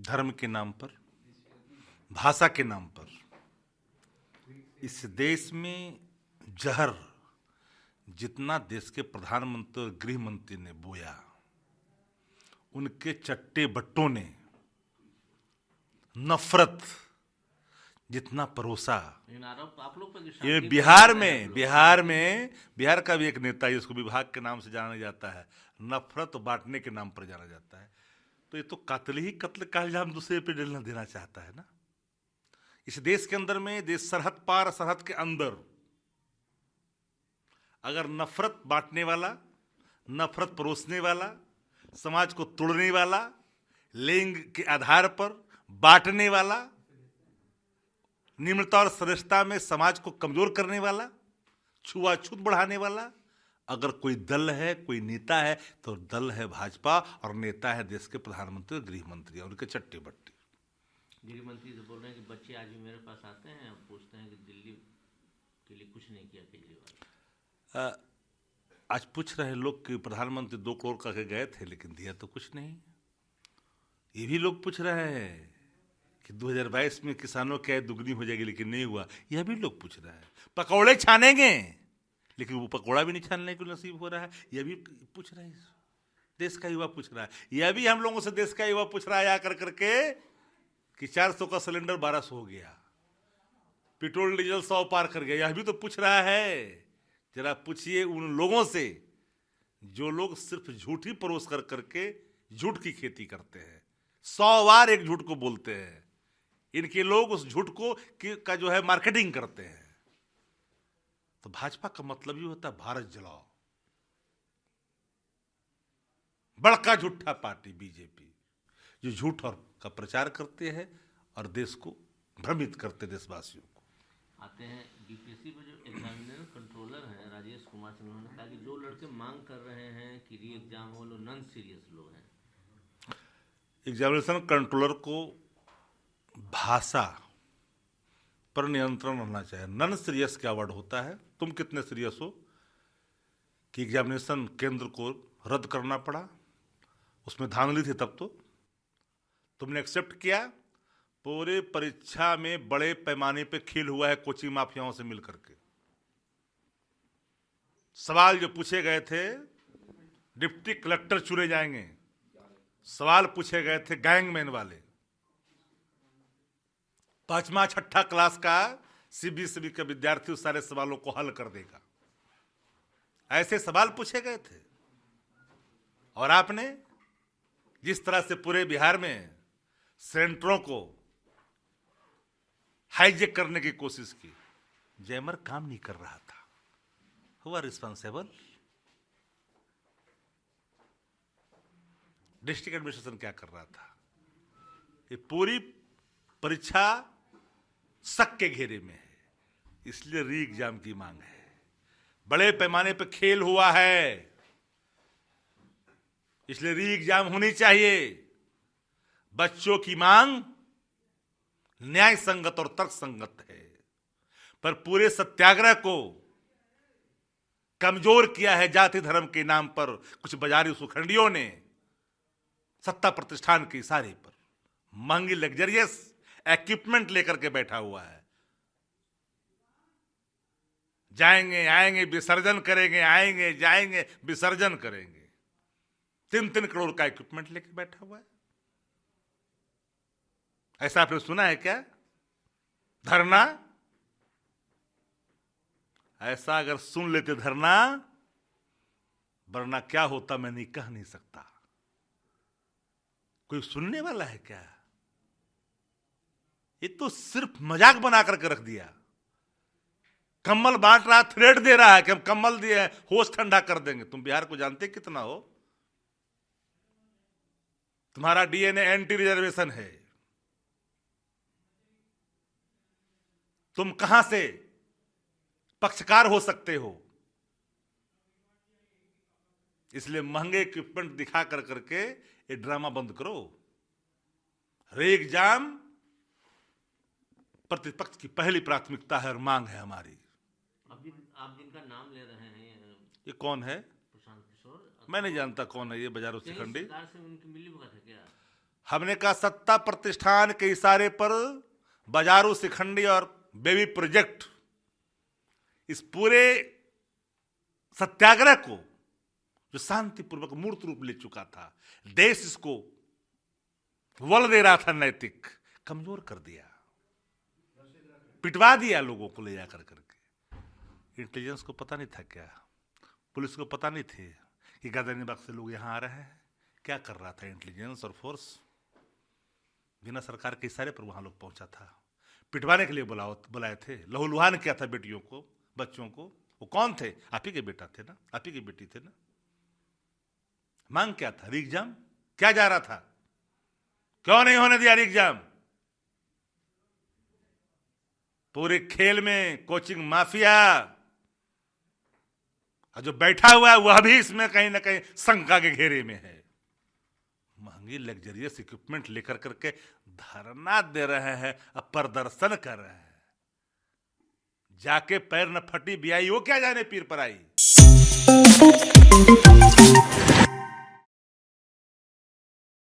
धर्म के नाम पर, भाषा के नाम पर इस देश में जहर जितना देश के प्रधानमंत्री और गृह मंत्री ने बोया, उनके चट्टे बट्टों ने नफरत जितना परोसा। आप लोग पर ये बिहार का भी एक नेता है, इसको विभाग के नाम से जाना जाता है, नफरत बांटने के नाम पर जाना जाता है। तो ये तो कातिल ही कत्ल का इल्जाम दूसरे पे डलना देना चाहता है ना। इस देश के अंदर में, देश सरहद पार सरहद के अंदर अगर नफरत बांटने वाला, नफरत परोसने वाला, समाज को तोड़ने वाला, लिंग के आधार पर बांटने वाला, निम्नता और श्रेष्ठता में समाज को कमजोर करने वाला, छुआछूत बढ़ाने वाला अगर कोई दल है, कोई नेता है, तो दल है भाजपा और नेता है देश के प्रधानमंत्री और गृह मंत्री और उनके चट्टे बट्टे। गृह मंत्री तो बोल रहे हैं कि बच्चे आज भी मेरे पास आते हैं, पूछते हैं कि दिल्ली के लिए कुछ नहीं किया केजरीवाल। आज पूछ रहे लोग कि प्रधानमंत्री 2 करोड़ का के गए थे लेकिन दिया तो कुछ नहीं। ये भी लोग पूछ रहे हैं कि 2022 में किसानों की आय दुगनी हो जाएगी लेकिन नहीं हुआ। यह भी लोग पूछ रहे हैं। पकौड़े छानेंगे लेकिन वो पकौड़ा भी नहीं छानने को नसीब हो रहा है, यह भी पूछ रहे हैं। देश का युवा पूछ रहा है। यह भी हम लोगों से देश का युवा पूछ रहा है आकर करके कि 400 का सिलेंडर 1200 हो गया, पेट्रोल डीजल 100 पार कर गया। यह भी तो पूछ रहा है। जरा पूछिए उन लोगों से जो लोग सिर्फ झूठ ही परोस कर करके झूठ की खेती करते हैं, 100 बार एक झूठ को बोलते हैं। इनके लोग उस झूठ को का जो है मार्केटिंग करते हैं। तो भाजपा का मतलब ये होता है भारत जलाओ। बड़का झूठा पार्टी बीजेपी जो झूठ और का प्रचार करते हैं और देश को भ्रमित करते देशवासियों को। आते हैं बीपीएससी पर जो एग्जामिनेशन कंट्रोलर हैं राजेश कुमार सिंह, उन्होंने कहा कि जो लड़के मांग कर रहे हैं कि री एग्जाम हो, लोग नॉन सीरियस लोग हैं। एग्जामिनेशन कंट्रोलर को भाषा पर नियंत्रण रहना चाहिए। नॉन सीरियस क्या वर्ड होता है? तुम कितने सीरियस हो कि एग्जामिनेशन केंद्र को रद्द करना पड़ा? उसमें धांधली थी तब तो तुमने एक्सेप्ट किया। पूरे परीक्षा में बड़े पैमाने पे खेल हुआ है कोचिंग माफियाओं से मिलकर के। सवाल जो पूछे गए थे, डिप्टी कलेक्टर चुने जाएंगे, सवाल पूछे गए थे गैंगमैन वाले। 5वां 6ठा क्लास का सीबीएसई का विद्यार्थी उस सारे सवालों को हल कर देगा, ऐसे सवाल पूछे गए थे। और आपने जिस तरह से पूरे बिहार में सेंटरों को हाईजेक करने की कोशिश की, जैमर काम नहीं कर रहा था, हुआ रिस्पॉन्सिबल। डिस्ट्रिक्ट एडमिनिस्ट्रेशन क्या कर रहा था? ये पूरी परीक्षा शक के घेरे में है, इसलिए री एग्जाम की मांग है। बड़े पैमाने पर खेल हुआ है, इसलिए री एग्जाम होनी चाहिए। बच्चों की मांग न्याय संगत और तर्क संगत है, पर पूरे सत्याग्रह को कमजोर किया है जाति धर्म के नाम पर कुछ बाजारी सुखंडियों ने, सत्ता प्रतिष्ठान के इशारे पर। महंगी लग्जरियस इक्विपमेंट लेकर के बैठा हुआ है। जाएंगे आएंगे विसर्जन करेंगे, आएंगे जाएंगे विसर्जन करेंगे। 3-3 करोड़ का इक्विपमेंट लेकर बैठा हुआ है। ऐसा आपने सुना है क्या? धरना ऐसा अगर सुन लेते धरना, वरना क्या होता मैं नहीं कह नहीं सकता। कोई सुनने वाला है क्या? ये तो सिर्फ मजाक बना करके रख दिया। कम्बल बांट रहा, थ्रेड दे रहा है कि हम कम्बल दिए, होश ठंडा कर देंगे। तुम बिहार को जानते कितना हो? तुम्हारा डीएनए एंटी रिजर्वेशन है। तुम कहां से पक्षकार हो सकते हो? इसलिए महंगे इक्विपमेंट दिखा कर करके ये ड्रामा बंद करो। री एग्जाम प्रतिपक्ष की पहली प्राथमिकता है और मांग है हमारी। आप जिनका नाम ले रहे हैं, ये कौन है? प्रशांत किशोर। मैं नहीं जानता कौन है ये बाजारों शिखंडी। सरकार से उनकी मिली भगत है क्या? हमने कहा सत्ता प्रतिष्ठान के इशारे पर बाजारू शिखंडी और बेबी प्रोजेक्ट इस पूरे सत्याग्रह को जो शांतिपूर्वक मूर्त रूप ले चुका था, देश इसको बल दे रहा था, नैतिक कमजोर कर दिया, पिटवा दिया लोगों को ले जाकर करके। इंटेलिजेंस को पता नहीं था क्या, पुलिस को पता नहीं थे कि गर्दनीबाग से लोग यहाँ आ रहे हैं। क्या कर रहा था इंटेलिजेंस और फोर्स? बिना सरकार के इशारे पर वहां लोग पहुंचा था, पिटवाने के लिए बुलाए थे, लहूलुहान किया था बेटियों को, बच्चों को। वो कौन थे? आप ही के बेटा थे ना, आप ही की बेटी थे ना। मांग क्या था? एग्जाम क्या जा रहा था? क्यों नहीं होने दिया एग्जाम? पूरे खेल में कोचिंग माफिया और जो बैठा हुआ है वह भी इसमें कहीं ना कहीं शंका के घेरे में है। महंगी लग्जरियस इक्विपमेंट लेकर करके धरना दे रहे हैं, प्रदर्शन कर रहे हैं। जाके पैर न फटी बियाई, वो क्या जाने पीर पर आई।